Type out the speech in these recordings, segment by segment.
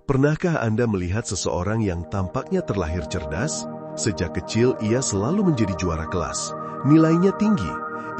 Pernahkah Anda melihat seseorang yang tampaknya terlahir cerdas? Sejak kecil ia selalu menjadi juara kelas. Nilainya tinggi.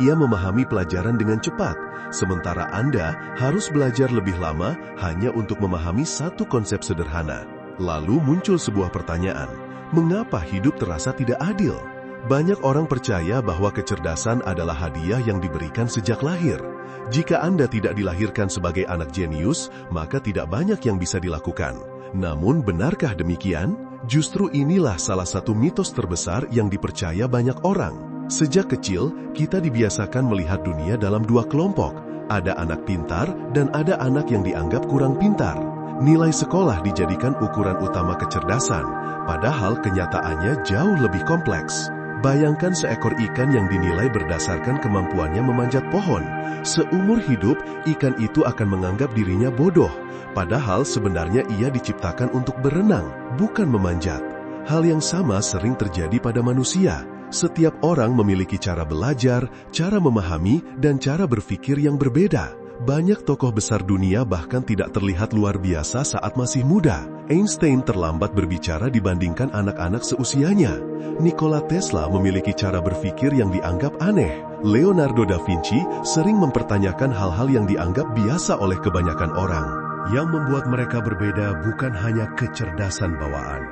Ia memahami pelajaran dengan cepat. Sementara Anda harus belajar lebih lama hanya untuk memahami satu konsep sederhana. Lalu muncul sebuah pertanyaan. Mengapa hidup terasa tidak adil? Banyak orang percaya bahwa kecerdasan adalah hadiah yang diberikan sejak lahir. Jika Anda tidak dilahirkan sebagai anak jenius, maka tidak banyak yang bisa dilakukan. Namun, benarkah demikian? Justru inilah salah satu mitos terbesar yang dipercaya banyak orang. Sejak kecil, kita dibiasakan melihat dunia dalam dua kelompok. Ada anak pintar dan ada anak yang dianggap kurang pintar. Nilai sekolah dijadikan ukuran utama kecerdasan, padahal kenyataannya jauh lebih kompleks. Bayangkan seekor ikan yang dinilai berdasarkan kemampuannya memanjat pohon. Seumur hidup, ikan itu akan menganggap dirinya bodoh. Padahal sebenarnya ia diciptakan untuk berenang, bukan memanjat. Hal yang sama sering terjadi pada manusia. Setiap orang memiliki cara belajar, cara memahami, dan cara berpikir yang berbeda. Banyak tokoh besar dunia bahkan tidak terlihat luar biasa saat masih muda. Einstein terlambat berbicara dibandingkan anak-anak seusianya. Nikola Tesla memiliki cara berpikir yang dianggap aneh. Leonardo da Vinci sering mempertanyakan hal-hal yang dianggap biasa oleh kebanyakan orang. Yang membuat mereka berbeda bukan hanya kecerdasan bawaan.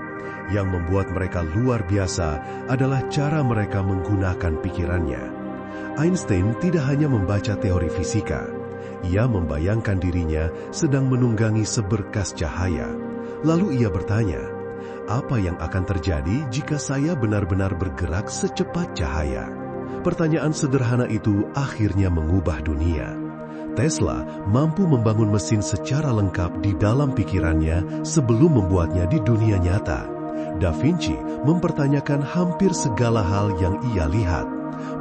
Yang membuat mereka luar biasa adalah cara mereka menggunakan pikirannya. Einstein tidak hanya membaca teori fisika. Ia membayangkan dirinya sedang menunggangi seberkas cahaya. Lalu ia bertanya, apa yang akan terjadi jika saya benar-benar bergerak secepat cahaya? Pertanyaan sederhana itu akhirnya mengubah dunia. Tesla mampu membangun mesin secara lengkap di dalam pikirannya sebelum membuatnya di dunia nyata. Da Vinci mempertanyakan hampir segala hal yang ia lihat.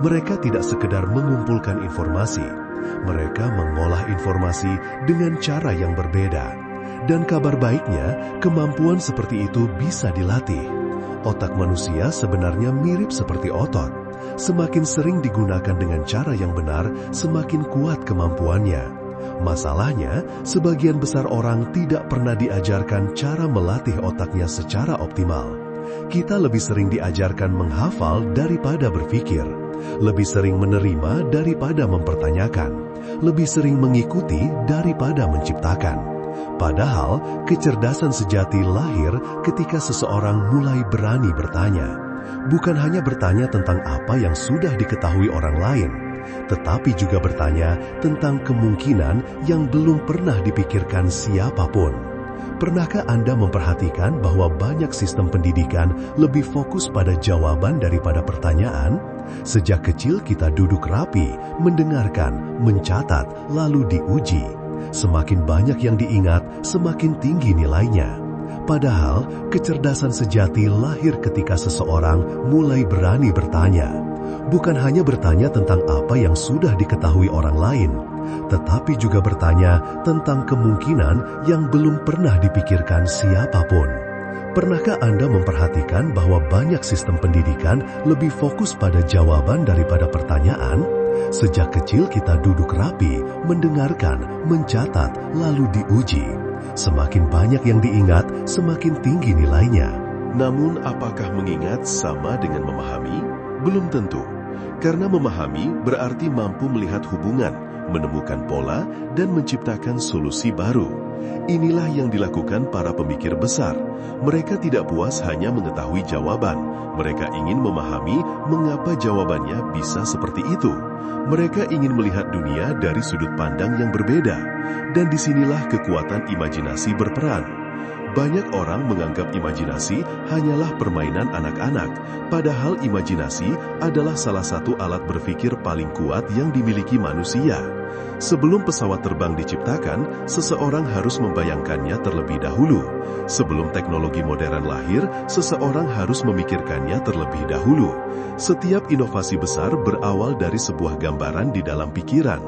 Mereka tidak sekedar mengumpulkan informasi. Mereka mengolah informasi dengan cara yang berbeda. Dan kabar baiknya, kemampuan seperti itu bisa dilatih. Otak manusia sebenarnya mirip seperti otot. Semakin sering digunakan dengan cara yang benar, semakin kuat kemampuannya. Masalahnya, sebagian besar orang tidak pernah diajarkan cara melatih otaknya secara optimal. Kita lebih sering diajarkan menghafal daripada berpikir. Lebih sering menerima daripada mempertanyakan. Lebih sering mengikuti daripada menciptakan. Padahal, kecerdasan sejati lahir ketika seseorang mulai berani bertanya. Bukan hanya bertanya tentang apa yang sudah diketahui orang lain, tetapi juga bertanya tentang kemungkinan yang belum pernah dipikirkan siapapun. Pernahkah Anda memperhatikan bahwa banyak sistem pendidikan lebih fokus pada jawaban daripada pertanyaan? Sejak kecil kita duduk rapi, mendengarkan, mencatat, lalu diuji. Semakin banyak yang diingat, semakin tinggi nilainya. Padahal, kecerdasan sejati lahir ketika seseorang mulai berani bertanya. Bukan hanya bertanya tentang apa yang sudah diketahui orang lain, tetapi juga bertanya tentang kemungkinan yang belum pernah dipikirkan siapapun. Pernahkah Anda memperhatikan bahwa banyak sistem pendidikan lebih fokus pada jawaban daripada pertanyaan? Sejak kecil kita duduk rapi, mendengarkan, mencatat, lalu diuji. Semakin banyak yang diingat, semakin tinggi nilainya. Namun, apakah mengingat sama dengan memahami? Belum tentu. Karena memahami berarti mampu melihat hubungan, menemukan pola, dan menciptakan solusi baru. Inilah yang dilakukan para pemikir besar. Mereka tidak puas hanya mengetahui jawaban. Mereka ingin memahami mengapa jawabannya bisa seperti itu. Mereka ingin melihat dunia dari sudut pandang yang berbeda. Dan disinilah kekuatan imajinasi berperan. Banyak orang menganggap imajinasi hanyalah permainan anak-anak, padahal imajinasi adalah salah satu alat berpikir paling kuat yang dimiliki manusia. Sebelum pesawat terbang diciptakan, seseorang harus membayangkannya terlebih dahulu. Sebelum teknologi modern lahir, seseorang harus memikirkannya terlebih dahulu. Setiap inovasi besar berawal dari sebuah gambaran di dalam pikiran.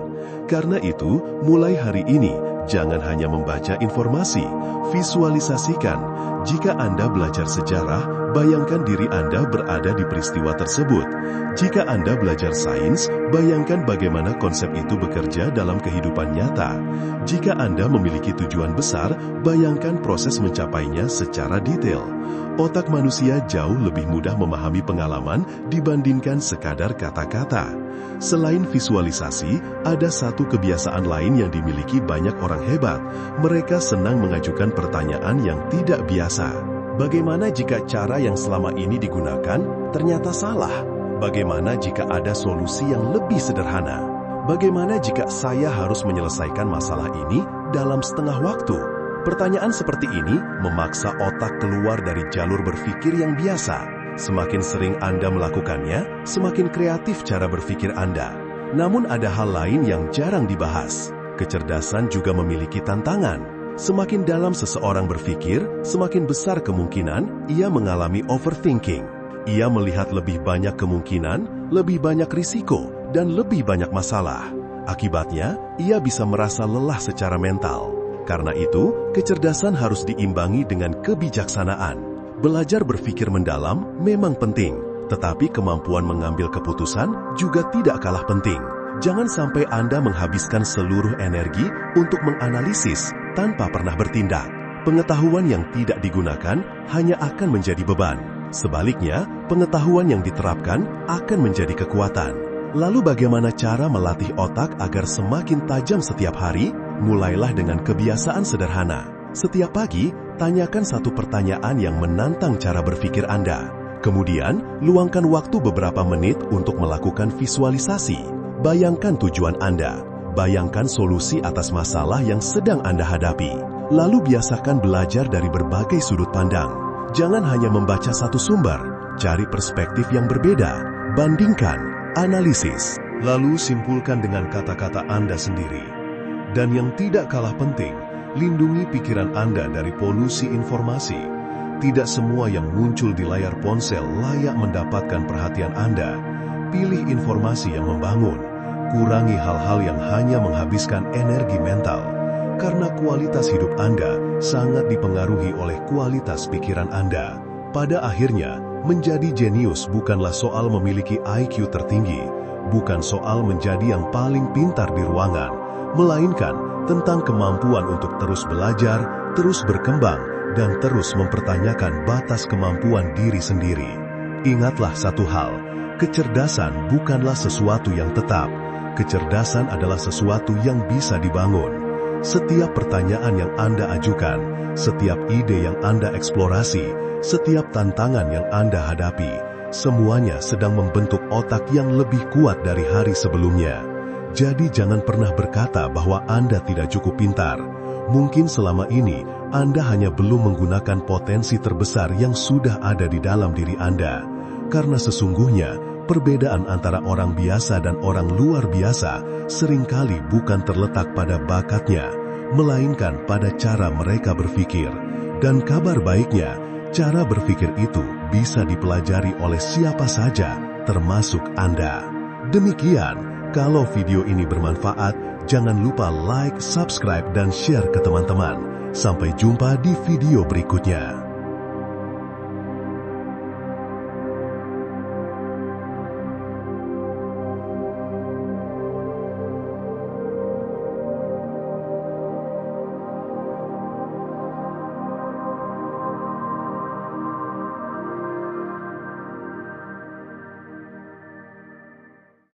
Karena itu, mulai hari ini, jangan hanya membaca informasi, visualisasikan. Jika Anda belajar sejarah, bayangkan diri Anda berada di peristiwa tersebut. Jika Anda belajar sains, bayangkan bagaimana konsep itu bekerja dalam kehidupan nyata. Jika Anda memiliki tujuan besar, bayangkan proses mencapainya secara detail. Otak manusia jauh lebih mudah memahami pengalaman dibandingkan sekadar kata-kata. Selain visualisasi, ada satu kebiasaan lain yang dimiliki banyak orang hebat. Mereka senang mengajukan pertanyaan yang tidak biasa. Bagaimana jika cara yang selama ini digunakan ternyata salah? Bagaimana jika ada solusi yang lebih sederhana? Bagaimana jika saya harus menyelesaikan masalah ini dalam setengah waktu? Pertanyaan seperti ini memaksa otak keluar dari jalur berpikir yang biasa. Semakin sering Anda melakukannya, semakin kreatif cara berpikir Anda. Namun ada hal lain yang jarang dibahas. Kecerdasan juga memiliki tantangan. Semakin dalam seseorang berpikir, semakin besar kemungkinan ia mengalami overthinking. Ia melihat lebih banyak kemungkinan, lebih banyak risiko, dan lebih banyak masalah. Akibatnya, ia bisa merasa lelah secara mental. Karena itu, kecerdasan harus diimbangi dengan kebijaksanaan. Belajar berpikir mendalam memang penting, tetapi kemampuan mengambil keputusan juga tidak kalah penting. Jangan sampai Anda menghabiskan seluruh energi untuk menganalisis tanpa pernah bertindak. Pengetahuan yang tidak digunakan hanya akan menjadi beban. Sebaliknya, pengetahuan yang diterapkan akan menjadi kekuatan. Lalu bagaimana cara melatih otak agar semakin tajam setiap hari? Mulailah dengan kebiasaan sederhana. Setiap pagi, tanyakan satu pertanyaan yang menantang cara berpikir Anda. Kemudian, luangkan waktu beberapa menit untuk melakukan visualisasi. Bayangkan tujuan Anda. Bayangkan solusi atas masalah yang sedang Anda hadapi. Lalu biasakan belajar dari berbagai sudut pandang. Jangan hanya membaca satu sumber, cari perspektif yang berbeda, bandingkan, analisis. Lalu simpulkan dengan kata-kata Anda sendiri. Dan yang tidak kalah penting, lindungi pikiran Anda dari polusi informasi. Tidak semua yang muncul di layar ponsel layak mendapatkan perhatian Anda. Pilih informasi yang membangun. Kurangi hal-hal yang hanya menghabiskan energi mental, karena kualitas hidup Anda sangat dipengaruhi oleh kualitas pikiran Anda. Pada akhirnya, menjadi jenius bukanlah soal memiliki IQ tertinggi, bukan soal menjadi yang paling pintar di ruangan, melainkan tentang kemampuan untuk terus belajar, terus berkembang, dan terus mempertanyakan batas kemampuan diri sendiri. Ingatlah satu hal, kecerdasan bukanlah sesuatu yang tetap. Kecerdasan adalah sesuatu yang bisa dibangun. Setiap pertanyaan yang Anda ajukan, setiap ide yang Anda eksplorasi, setiap tantangan yang Anda hadapi, semuanya sedang membentuk otak yang lebih kuat dari hari sebelumnya. Jadi jangan pernah berkata bahwa Anda tidak cukup pintar. Mungkin selama ini Anda hanya belum menggunakan potensi terbesar yang sudah ada di dalam diri Anda. Karena sesungguhnya, perbedaan antara orang biasa dan orang luar biasa seringkali bukan terletak pada bakatnya, melainkan pada cara mereka berpikir. Dan kabar baiknya, cara berpikir itu bisa dipelajari oleh siapa saja, termasuk Anda. Demikian, kalau video ini bermanfaat, jangan lupa like, subscribe, dan share ke teman-teman. Sampai jumpa di video berikutnya.